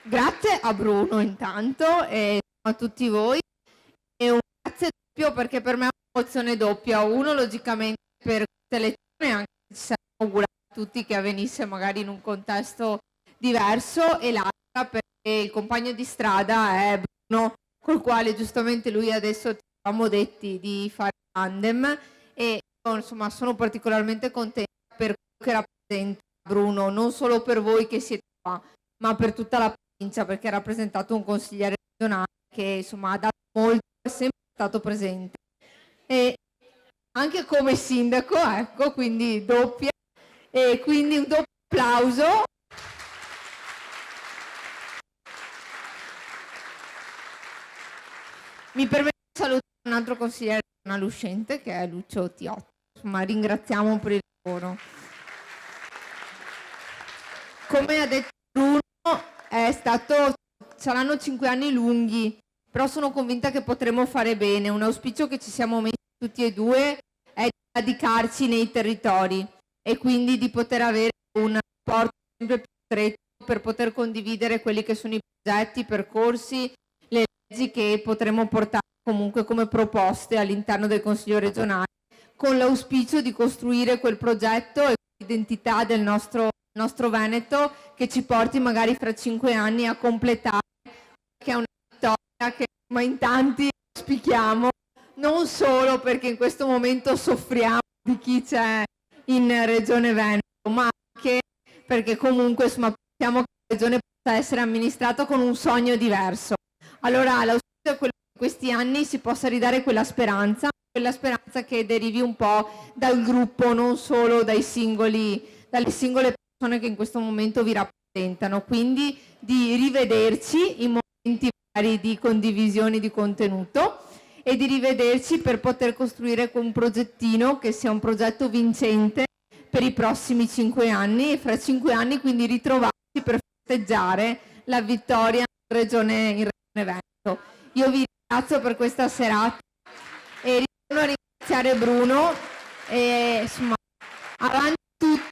Grazie a Bruno intanto e a tutti voi. E un grazie doppio perché per me è un'emozione doppia. Uno logicamente per queste lezioni, anche se ci siamo augurati tutti che avvenisse magari in un contesto diverso, e l'altra perché il compagno di strada è Bruno, col quale giustamente lui adesso ci eravamo detti di fare tandem, e io, insomma, sono particolarmente contenta per quello che rappresenta Bruno, non solo per voi che siete qua, ma per tutta la provincia, perché ha rappresentato un consigliere regionale che insomma ha dato molto, è sempre stato presente. E anche come sindaco, ecco, quindi doppia, e quindi un doppio applauso. Mi permetto di salutare un altro consigliere regionale uscente che è Lucio Tiotto, insomma ringraziamo per il lavoro. Come ha detto Bruno, saranno 5 anni lunghi, però sono convinta che potremo fare bene. Un auspicio che ci siamo messi tutti e due è di radicarci nei territori e quindi di poter avere un rapporto sempre più stretto per poter condividere quelli che sono i progetti, i percorsi, le leggi che potremo portare comunque come proposte all'interno del Consiglio regionale, con l'auspicio di costruire quel progetto e l'identità del nostro Veneto che ci porti magari fra 5 anni a completare, che è una vittoria che in tanti auspichiamo, non solo perché in questo momento soffriamo di chi c'è in Regione Veneto, ma anche perché comunque insomma, pensiamo che la Regione possa essere amministrata con un sogno diverso. Allora l'auspicio è quello che in questi anni si possa ridare quella speranza che derivi un po' dal gruppo, non solo dalle singole persone che in questo momento vi rappresentano, quindi di rivederci in momenti magari di condivisione di contenuto e di rivederci per poter costruire un progettino che sia un progetto vincente per i prossimi 5 anni, e fra 5 anni quindi ritrovarci per festeggiare la vittoria in Regione Veneto. Io vi ringrazio per questa serata e ritorno a ringraziare Bruno e insomma avanti tutto,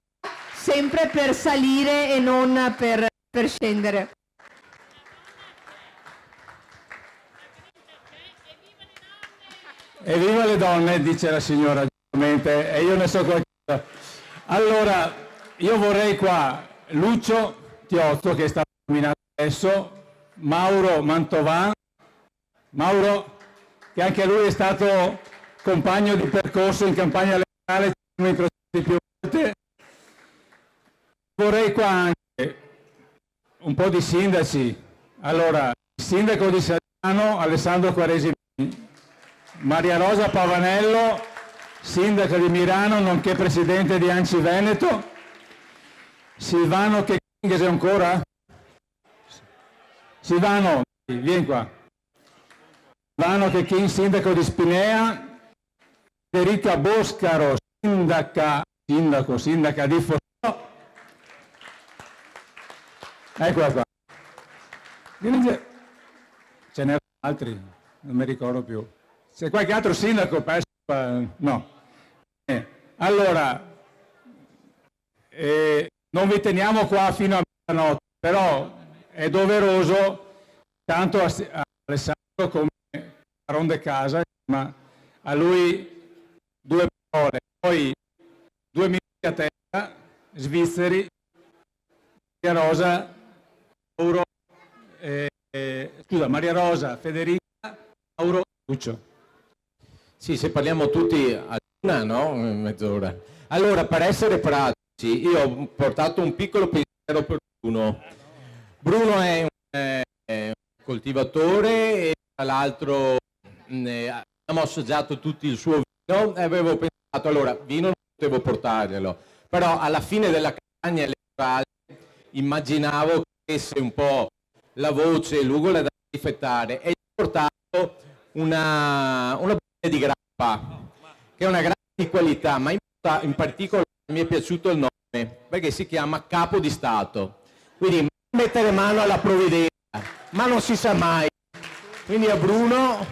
sempre per salire e non per scendere. Evviva le donne, dice la signora giustamente, e io ne so qualcosa. Allora, io vorrei qua Lucio Tiotto, che è stato nominato adesso, Mauro Mantovan, Mauro, che anche lui è stato compagno di percorso in campagna elettorale, ci siamo incrociati più volte. Vorrei qua anche un po' di sindaci. Allora, il sindaco di Sagliano, Alessandro Quaresi, Maria Rosa Pavanello, sindaca di Mirano, nonché presidente di ANCI Veneto, Silvano Checchini, sei ancora? Silvano, vieni qua. Silvano Checchini, sindaco di Spinea, Federica Boscaro, sindaca di Fossano. Eccola qua. Ce n'erano altri, non mi ricordo più. C'è qualche altro sindaco? No. Allora, non vi teniamo qua fino a mezzanotte, però è doveroso tanto a Alessandro come a Ronde Casa, ma a lui 2 parole, poi 2 minuti a testa, svizzeri, Maria Rosa, Mauro, Maria Rosa, Federica, Mauro, Lucio. Sì, se parliamo tutti a una, no? Mezz'ora. Allora, per essere pratici, io ho portato un piccolo pensiero per Bruno. Bruno è un coltivatore e tra l'altro abbiamo assaggiato tutti il suo vino e avevo pensato, allora, vino non potevo portarglielo, però alla fine della campagna elettorale immaginavo che avesse un po' la voce lugola da difettare e gli ho portato una bottiglia di grappa, che è una grappa di qualità, ma in particolare mi è piaciuto il nome, perché si chiama Capo di Stato. Quindi mettere mano alla provvidenza, ma non si sa mai. Quindi a Bruno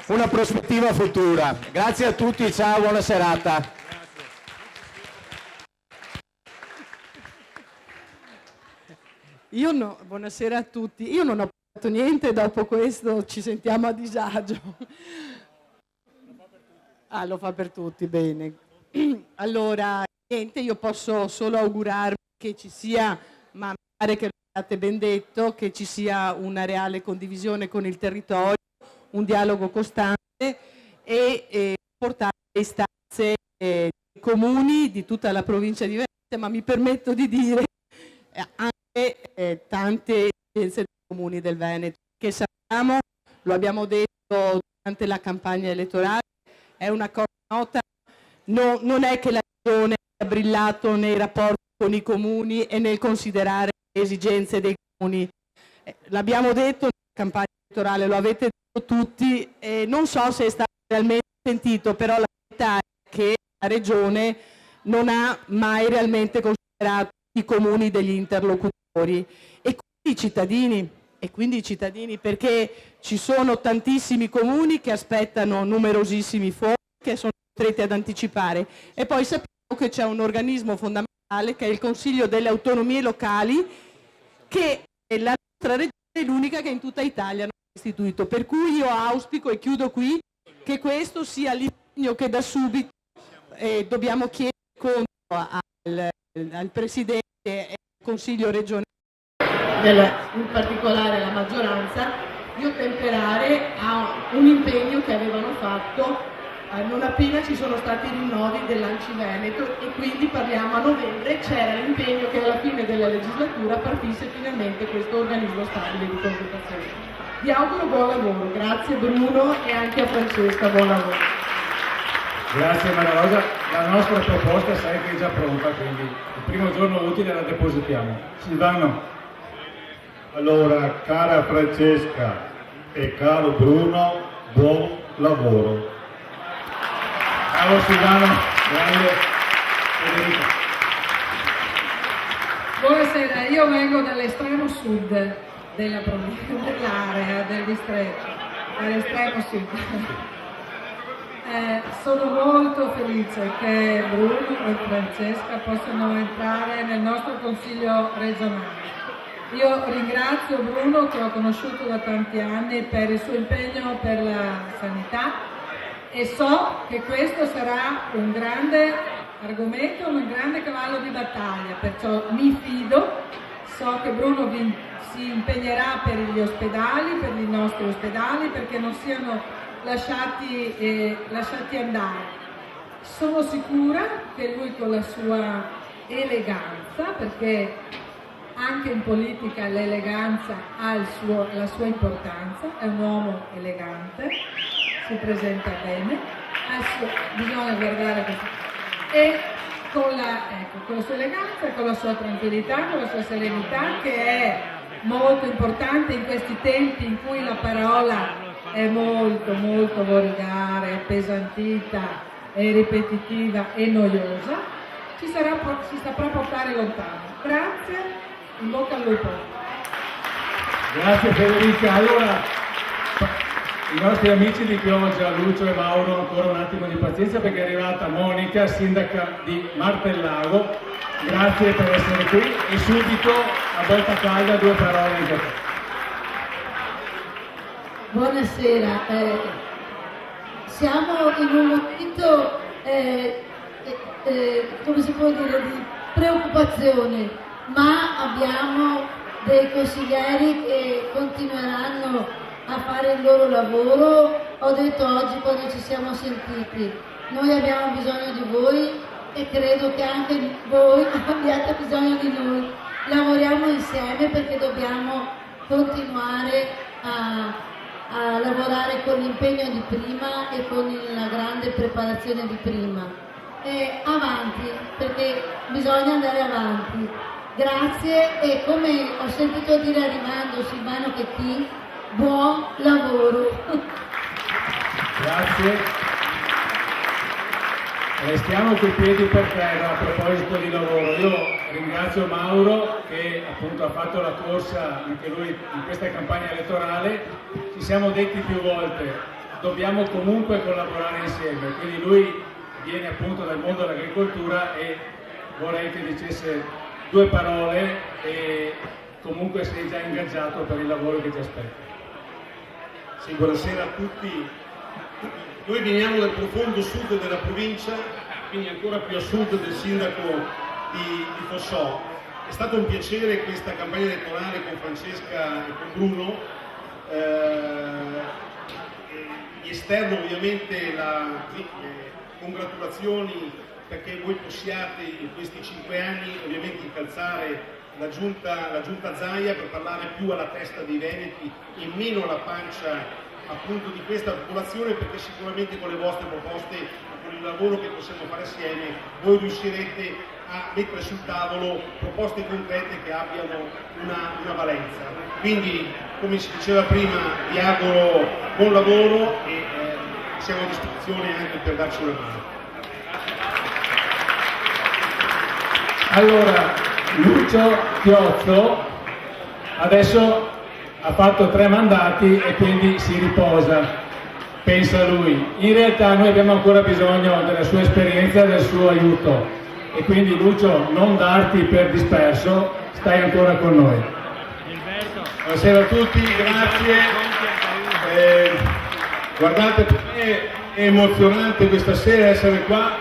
una prospettiva futura. Grazie a tutti, ciao, buona serata. Io no, buonasera a tutti. Io non ho fatto niente, dopo questo ci sentiamo a disagio. Ah, lo fa per tutti, bene. Allora, niente, io posso solo augurarmi che ci sia, ma mi pare che l'abbiate ben detto, che ci sia una reale condivisione con il territorio, un dialogo costante e portare le istanze dei comuni di tutta la provincia di Venezia, ma mi permetto di dire anche tante esigenze dei comuni del Veneto, che sappiamo, lo abbiamo detto durante la campagna elettorale, è una cosa nota, non è che la regione ha brillato nei rapporti con i comuni e nel considerare le esigenze dei comuni. L'abbiamo detto nella campagna elettorale, lo avete detto tutti, non so se è stato realmente sentito, però la verità è che la regione non ha mai realmente considerato i comuni degli interlocutori e quindi i cittadini, perché ci sono tantissimi comuni che aspettano numerosissimi fondi che sono costretti ad anticipare, e poi sappiamo che c'è un organismo fondamentale che è il Consiglio delle Autonomie Locali, che la nostra regione è l'unica che in tutta Italia non è istituito, per cui io auspico, e chiudo qui, che questo sia l'impegno che da subito dobbiamo chiedere conto al Presidente e al Consiglio regionale, in particolare alla maggioranza, di ottemperare a un impegno che avevano fatto non appena ci sono stati i rinnovi dell'Anci Veneto, e quindi parliamo a novembre, c'era l'impegno che alla fine della legislatura partisse finalmente questo organismo stabile di consultazione. Vi auguro buon lavoro, grazie Bruno, e anche a Francesca buon lavoro. Grazie Maria Rosa, la nostra proposta sai che è già pronta, quindi il primo giorno utile la depositiamo. Silvano. Allora, cara Francesca e caro Bruno, buon lavoro. Ciao Silvano, grande Federica. Buonasera, io vengo dall'estremo sud dell'area del distretto, dall'estremo sud. Sono molto felice che Bruno e Francesca possano entrare nel nostro consiglio regionale. Io ringrazio Bruno, che ho conosciuto da tanti anni, per il suo impegno per la sanità, e so che questo sarà un grande argomento, un grande cavallo di battaglia, perciò mi fido, so che Bruno si impegnerà per gli ospedali, per i nostri ospedali, perché non siano lasciati andare. Sono sicura che lui, con la sua eleganza, perché anche in politica l'eleganza ha la sua importanza, è un uomo elegante, si presenta bene, bisogna guardare questo. E con la sua eleganza, con la sua tranquillità, con la sua serenità, che è molto importante in questi tempi in cui la parola è molto molto volgare, appesantita, è ripetitiva e noiosa, ci saprà portare lontano. Grazie. In bocca al lupo. Grazie Federica. Allora, i nostri amici di Chioggia, Lucio e Mauro, ancora un attimo di pazienza, perché è arrivata Monica, sindaca di Martellago. Grazie per essere qui, e subito a botta calda 2 parole in capo. Buonasera, siamo in un momento, come si può dire, di preoccupazione, ma abbiamo dei consiglieri che continueranno a fare il loro lavoro. Ho detto oggi, quando ci siamo sentiti, noi abbiamo bisogno di voi e credo che anche voi abbiate bisogno di noi. Lavoriamo insieme perché dobbiamo continuare a lavorare con l'impegno di prima e con la grande preparazione di prima. E avanti, perché bisogna andare avanti. Grazie, e come ho sentito dire arrivando Silvano Chetti, buon lavoro. Grazie. Restiamo coi piedi per terra a proposito di lavoro. Io ringrazio Mauro, che appunto ha fatto la corsa anche lui in questa campagna elettorale. Ci siamo detti più volte, dobbiamo comunque collaborare insieme, quindi lui viene appunto dal mondo dell'agricoltura e vorrei che dicesse 2 parole, e comunque sei già ingaggiato per il lavoro che ti aspetta. Sì, buonasera a tutti. Noi veniamo dal profondo sud della provincia, quindi ancora più a sud del sindaco di Fossò. È stato un piacere questa campagna elettorale con Francesca e con Bruno. Di esterno ovviamente le congratulazioni perché voi possiate in questi 5 anni ovviamente incalzare la giunta Zaia per parlare più alla testa dei veneti e meno alla pancia appunto di questa popolazione, perché sicuramente con le vostre proposte, con il lavoro che possiamo fare assieme, voi riuscirete a mettere sul tavolo proposte concrete che abbiano una valenza. Quindi, come si diceva prima, vi auguro buon lavoro e siamo a disposizione anche per darci una mano. Allora, Lucio Chiozzo adesso ha fatto 3 mandati e quindi si riposa, pensa lui. In realtà noi abbiamo ancora bisogno della sua esperienza e del suo aiuto e quindi Lucio, non darti per disperso, stai ancora con noi. Buonasera a tutti, grazie. Guardate, per me è emozionante questa sera essere qua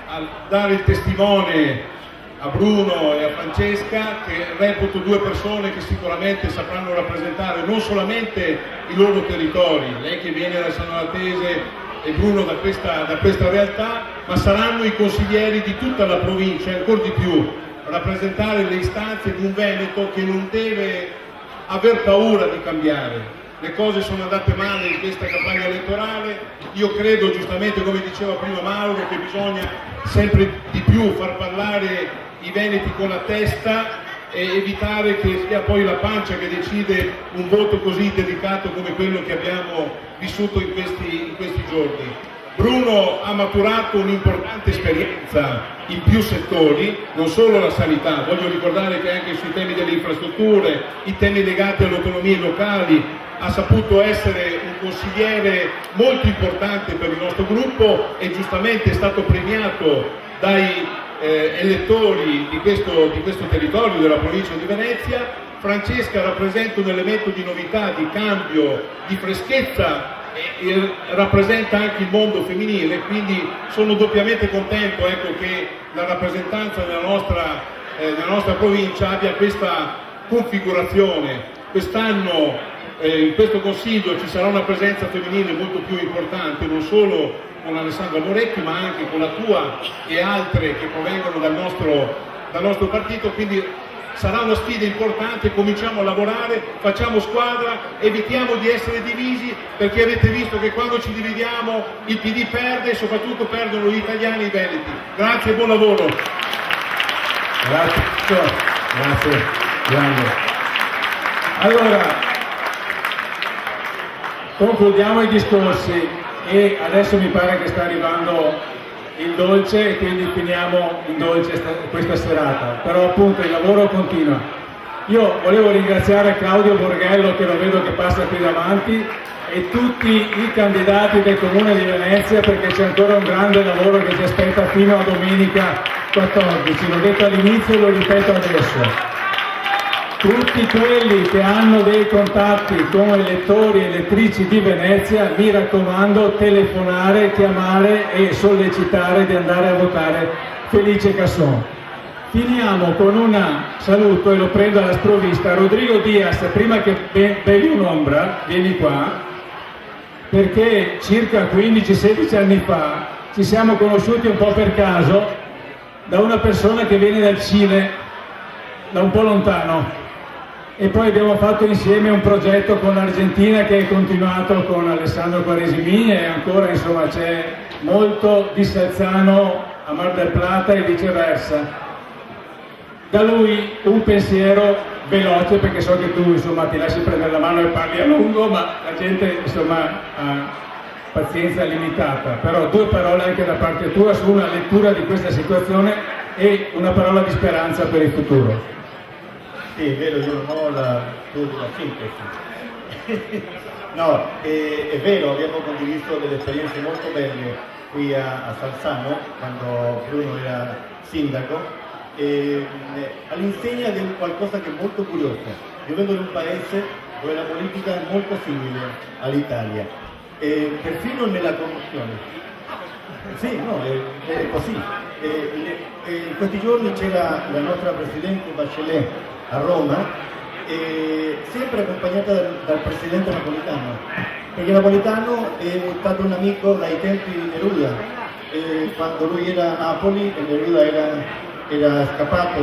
a dare il testimone a Bruno e a Francesca, che reputo 2 persone che sicuramente sapranno rappresentare non solamente i loro territori, lei che viene da San Malatese e Bruno da questa realtà, ma saranno i consiglieri di tutta la provincia e ancora di più rappresentare le istanze di un Veneto che non deve aver paura di cambiare. Le cose sono andate male in questa campagna elettorale, io credo giustamente, come diceva prima Mauro, che bisogna sempre di più far parlare i veneti con la testa e evitare che sia poi la pancia che decide un voto così delicato come quello che abbiamo vissuto in questi giorni. Bruno ha maturato un'importante esperienza in più settori, non solo la sanità, voglio ricordare che anche sui temi delle infrastrutture, i temi legati alle autonomie locali, ha saputo essere un consigliere molto importante per il nostro gruppo e giustamente è stato premiato dai elettori di questo territorio della provincia di Venezia. Francesca rappresenta un elemento di novità, di cambio, di freschezza e rappresenta anche il mondo femminile, quindi sono doppiamente contento che la rappresentanza nella nostra provincia abbia questa configurazione. Quest'anno in questo consiglio ci sarà una presenza femminile molto più importante, non solo con Alessandra Moretti ma anche con la tua e altre che provengono dal nostro partito, quindi sarà una sfida importante. Cominciamo a lavorare, facciamo squadra, evitiamo di essere divisi, perché avete visto che quando ci dividiamo il PD perde e soprattutto perdono gli italiani e i veneti. Grazie e buon lavoro. Grazie, grande. Allora, concludiamo i discorsi e adesso mi pare che sta arrivando il dolce e quindi finiamo in dolce questa serata, però appunto il lavoro continua. Io volevo ringraziare Claudio Borghello, che lo vedo che passa qui davanti, e tutti i candidati del Comune di Venezia, perché c'è ancora un grande lavoro che ci aspetta fino a domenica 14, l'ho detto all'inizio e lo ripeto adesso. Tutti quelli che hanno dei contatti con elettori e elettrici di Venezia, mi raccomando, telefonare, chiamare e sollecitare di andare a votare Felice Casson. Finiamo con un saluto e lo prendo alla sprovvista. Rodrigo Diaz, prima che bevi un'ombra, vieni qua, perché circa 15-16 anni fa ci siamo conosciuti un po' per caso da una persona che viene dal Cile, da un po' lontano. E poi abbiamo fatto insieme un progetto con l'Argentina che è continuato con Alessandro Quaresimi e ancora insomma c'è molto di Salzano a Mar del Plata e viceversa. Da lui un pensiero veloce, perché so che tu insomma ti lasci prendere la mano e parli a lungo, ma la gente insomma ha pazienza limitata, però 2 parole anche da parte tua su una lettura di questa situazione e una parola di speranza per il futuro. Sì, è vero, io non ho la sintesi. No, è vero, abbiamo condiviso delle esperienze molto belle qui a Salzano, quando Bruno era sindaco, all'insegna di qualcosa che è molto curioso. Io vengo da un paese dove la politica è molto simile all'Italia, perfino nella corruzione. Sì, no, è così. In questi giorni c'era la nostra Presidente Bachelet a Roma, sempre accompagnata dal Presidente Napolitano, perché Napolitano è stato un amico dai tempi di Neruda, quando lui era a Napoli e Neruda era scappato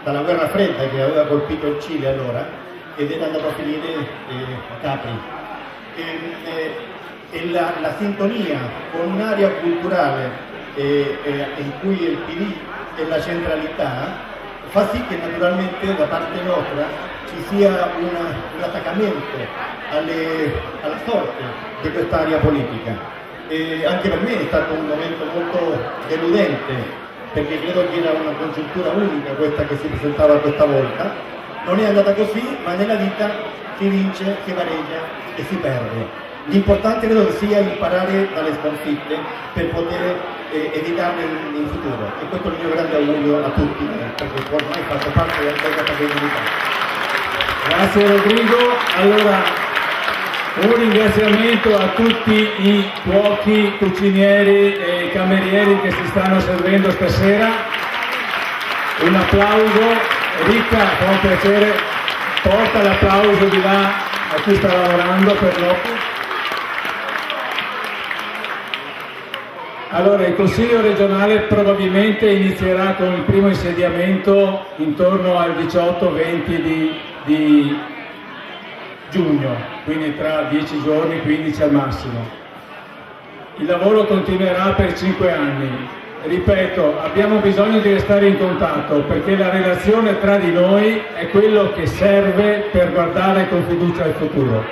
dalla guerra fredda che aveva colpito il Cile allora ed era andato a finire a Capri. E la sintonia con un'area culturale in cui il PD e la centralità fa sì che naturalmente da parte nostra ci sia un attaccamento alla sorte di quest'area politica. Anche per me è stato un momento molto deludente, perché credo che era una congiuntura unica questa che si presentava questa volta. Non è andata così, ma nella vita si vince, si pareggia e si perde. L'importante credo che sia imparare dalle sconfitte per poter evitarle in futuro, e questo è il mio grande augurio a tutti, perché ormai faccio parte di questa comunità. Grazie Rodrigo. Allora, un ringraziamento a tutti i cuochi, cucinieri e camerieri che si stanno servendo stasera. Un applauso. Ricca, fa un piacere, porta l'applauso di là a chi sta lavorando per noi. Allora, il Consiglio regionale probabilmente inizierà con il primo insediamento intorno al 18-20 di giugno, quindi tra 10 giorni, 15 al massimo. Il lavoro continuerà per 5 anni. Ripeto, abbiamo bisogno di restare in contatto perché la relazione tra di noi è quello che serve per guardare con fiducia al futuro.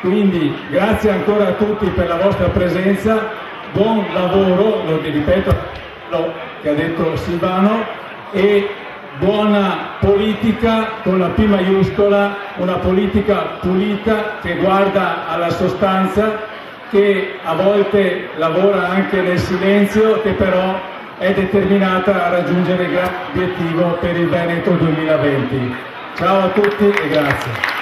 Quindi grazie ancora a tutti per la vostra presenza, buon lavoro, lo ripeto, che ha detto Silvano, e buona politica con la P maiuscola, una politica pulita che guarda alla sostanza, che a volte lavora anche nel silenzio, che però è determinata a raggiungere il grande obiettivo per il Veneto 2020. Ciao a tutti e grazie.